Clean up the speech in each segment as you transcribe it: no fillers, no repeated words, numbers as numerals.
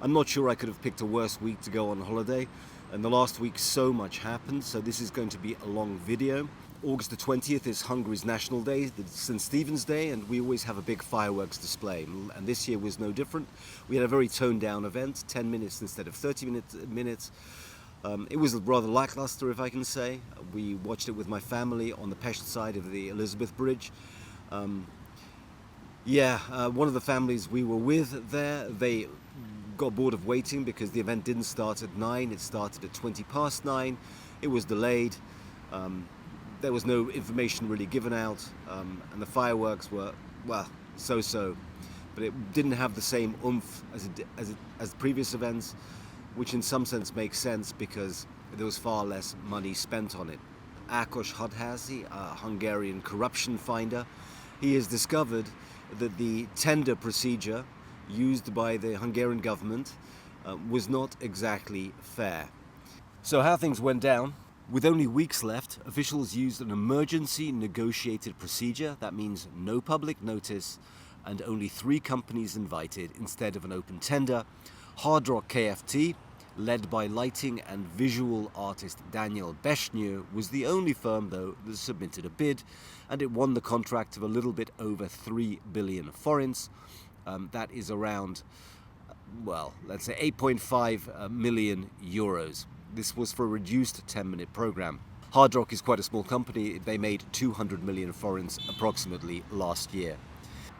I'm not sure I could have picked a worse week to go on holiday. And the last week so much happened, so this is going to be a long video. August the 20th is Hungary's National Day, the St. Stephen's Day, and we always have a big fireworks display. And this year was no different. We had a very toned down event, 10 minutes instead of 30 minutes. It was rather lackluster, if I can say. We watched it with my family on the Pest side of the Elizabeth Bridge. One of the families we were with there, they got bored of waiting because the event didn't start at 9, it started at 20 past 9. It was delayed. There was no information really given out, and the fireworks were, well, so-so. But it didn't have the same oomph as previous events, which in some sense makes sense because there was far less money spent on it. Ákos Hadházi, a Hungarian corruption finder, he has discovered that the tender procedure used by the Hungarian government was not exactly fair. So how things went down: with only weeks left, officials used an emergency negotiated procedure. That means no public notice and only 3 companies invited instead of an open tender. Hard Rock Kft., led by lighting and visual artist Daniel Besnyő, was the only firm, though, that submitted a bid, and it won the contract of a little bit over 3 billion forints. That is around, well, let's say 8.5 million euros. This was for a reduced 10-minute program. Hard Rock is quite a small company. They made 200 million forints approximately last year.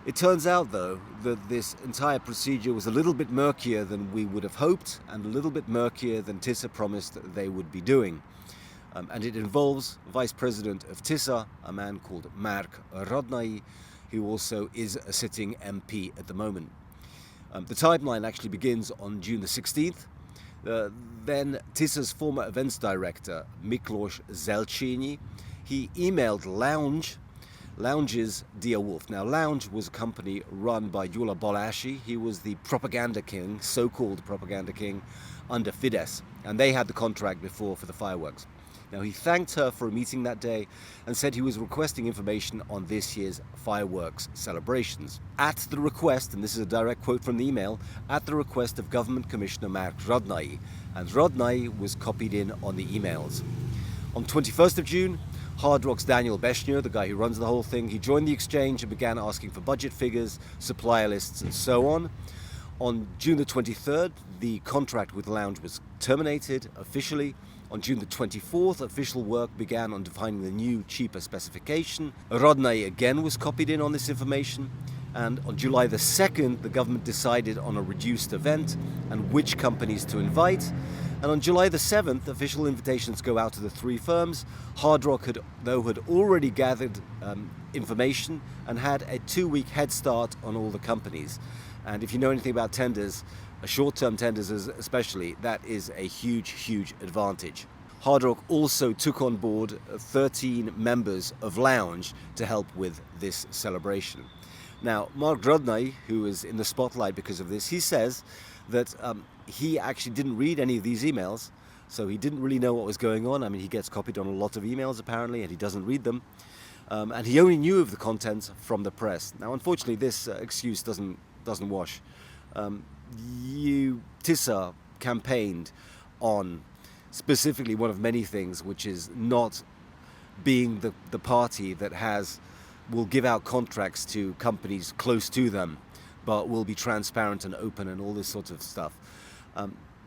It turns out, though, that this entire procedure was a little bit murkier than we would have hoped and a little bit murkier than TISA promised that they would be doing. And it involves Vice President of TISA, a man called Mark Rodnai, who also is a sitting MP at the moment. The timeline actually begins on June the 16th. Then TISA's former events director, Miklós Zelcsényi, he emailed Lounge's Dear Wolf. Now, Lounge was a company run by Gyula Balási. He was the propaganda king, so-called propaganda king, under Fidesz. And they had the contract before for the fireworks. Now, he thanked her for a meeting that day and said he was requesting information on this year's fireworks celebrations. At the request, and this is a direct quote from the email, at the request of Government Commissioner Mark Rodnai, and Rodnai was copied in on the emails. On 21st of June, Hard Rock's Daniel Besnyő, the guy who runs the whole thing, he joined the exchange and began asking for budget figures, supplier lists, and so on. On June the 23rd, the contract with Lounge was terminated officially. On June the 24th, official work began on defining the new, cheaper specification. Rodnai again was copied in on this information. And on July the 2nd, the government decided on a reduced event and which companies to invite. And on July the 7th, official invitations go out to the 3 firms. Hard Rock had already gathered information and had a 2-week head start on all the companies. And if you know anything about tenders, short-term tenders especially, that is a huge, huge advantage. Hard Rock also took on board 13 members of Lounge to help with this celebration. Now, Mark Rodnai, who is in the spotlight because of this, he says that he actually didn't read any of these emails, so he didn't really know what was going on. I mean, he gets copied on a lot of emails apparently, and he doesn't read them. And he only knew of the content from the press. Now, unfortunately, this excuse doesn't wash. TISA campaigned on specifically one of many things, which is not being the party that will give out contracts to companies close to them, but will be transparent and open and all this sort of stuff.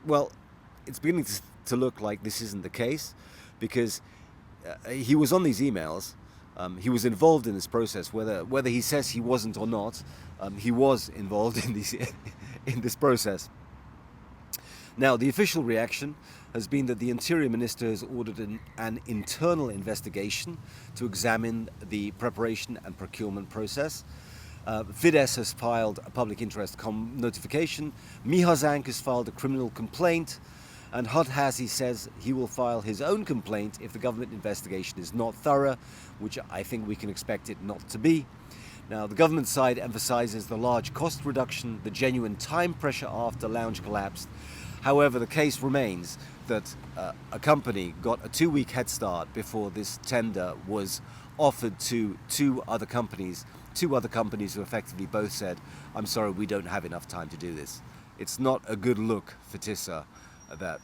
Well, it's beginning to look like this isn't the case, because he was on these emails. He was involved in this process, whether he says he wasn't or not. He was involved in this process. Now, the official reaction has been that the Interior Minister has ordered an internal investigation to examine the preparation and procurement process. Fidesz has filed a public interest notification. Mihazánk has filed a criminal complaint. And Hadházi says he will file his own complaint if the government investigation is not thorough, which I think we can expect it not to be. Now, the government side emphasizes the large cost reduction, the genuine time pressure after Lounge collapsed. However, the case remains that a company got a 2-week head start before this tender was offered to 2 other companies who effectively both said, "I'm sorry, we don't have enough time to do this." It's not a good look for Tisza that,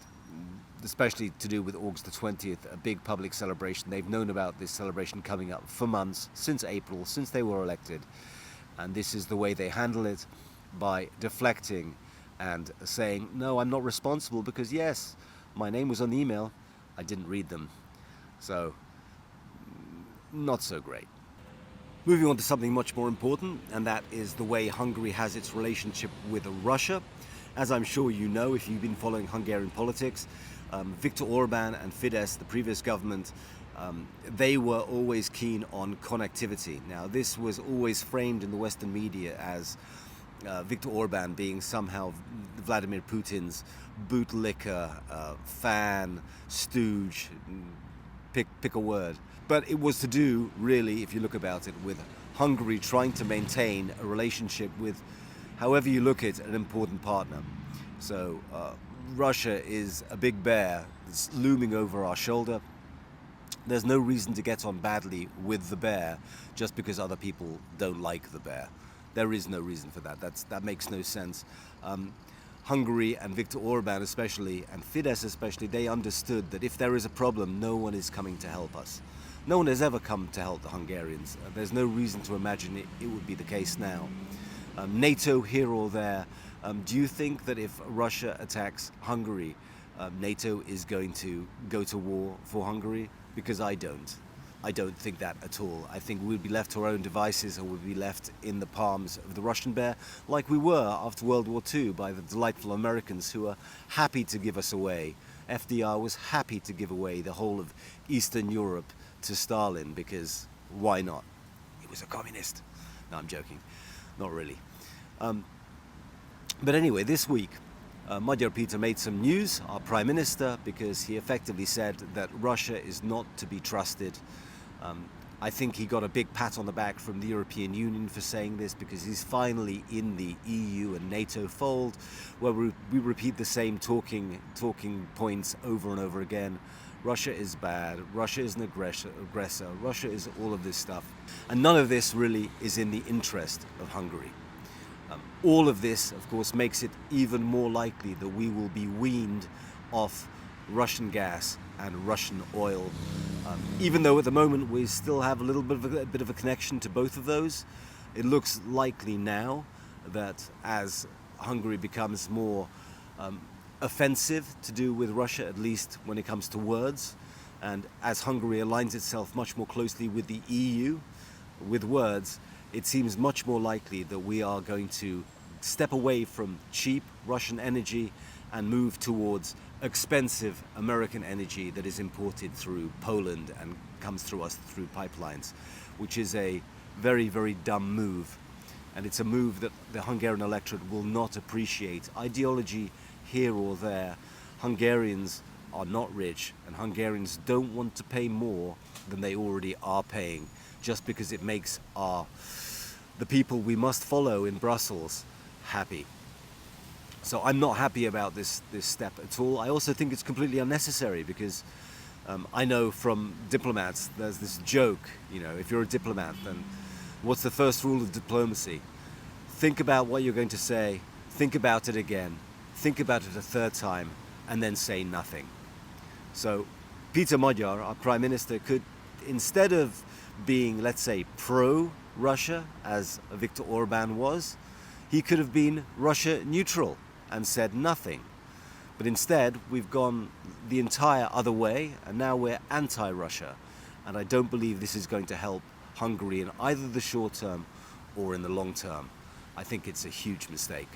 especially to do with August the 20th, a big public celebration. They've known about this celebration coming up for months, since April, since they were elected. And this is the way they handle it, by deflecting and saying, no, I'm not responsible because, yes, my name was on the email, I didn't read them. So, not so great. Moving on to something much more important, and that is the way Hungary has its relationship with Russia. As I'm sure you know, if you've been following Hungarian politics, Viktor Orban and Fidesz, the previous government, they were always keen on connectivity. Now, this was always framed in the Western media as Viktor Orban being somehow Vladimir Putin's bootlicker, fan, stooge, pick a word. But it was to do, really, if you look about it, with Hungary trying to maintain a relationship with, however you look at it, an important partner. So Russia is a big bear that's looming over our shoulder. There's no reason to get on badly with the bear just because other people don't like the bear. There is no reason for that. That makes no sense. Hungary and Viktor Orban especially, and Fidesz especially, they understood that if there is a problem, no one is coming to help us. No one has ever come to help the Hungarians. There's no reason to imagine it would be the case now. NATO here or there. Do you think that if Russia attacks Hungary, NATO is going to go to war for Hungary? Because I don't. I don't think that at all. I think we'd be left to our own devices, or we'd be left in the palms of the Russian bear, like we were after World War II by the delightful Americans who were happy to give us away. FDR was happy to give away the whole of Eastern Europe to Stalin, because why not? He was a communist. No, I'm joking. Not really. But anyway, this week, Magyar Peter made some news, our Prime Minister, because he effectively said that Russia is not to be trusted. I think he got a big pat on the back from the European Union for saying this, because he's finally in the EU and NATO fold, where we repeat the same talking points over and over again. Russia is bad, Russia is an aggressor, Russia is all of this stuff. And none of this really is in the interest of Hungary. All of this, of course, makes it even more likely that we will be weaned off Russian gas and Russian oil. Even though at the moment we still have a little bit of a connection to both of those, it looks likely now that as Hungary becomes more offensive to do with Russia, at least when it comes to words, and as Hungary aligns itself much more closely with the EU with words, it seems much more likely that we are going to step away from cheap Russian energy and move towards expensive American energy that is imported through Poland and comes through us through pipelines, which is a very, very dumb move. And it's a move that the Hungarian electorate will not appreciate. Ideology here or there, Hungarians are not rich, and Hungarians don't want to pay more than they already are paying, just because it makes the people we must follow in Brussels happy. So I'm not happy about this step at all. I also think it's completely unnecessary, because I know from diplomats there's this joke, if you're a diplomat, then what's the first rule of diplomacy? Think about what you're going to say, think about it again, think about it a third time, and then say nothing. So Peter Magyar, our Prime Minister, could, instead of being, let's say, pro-Russia, as Viktor Orban was, he could have been Russia neutral and said nothing. But instead, we've gone the entire other way, and now we're anti-Russia. And I don't believe this is going to help Hungary in either the short term or in the long term. I think it's a huge mistake.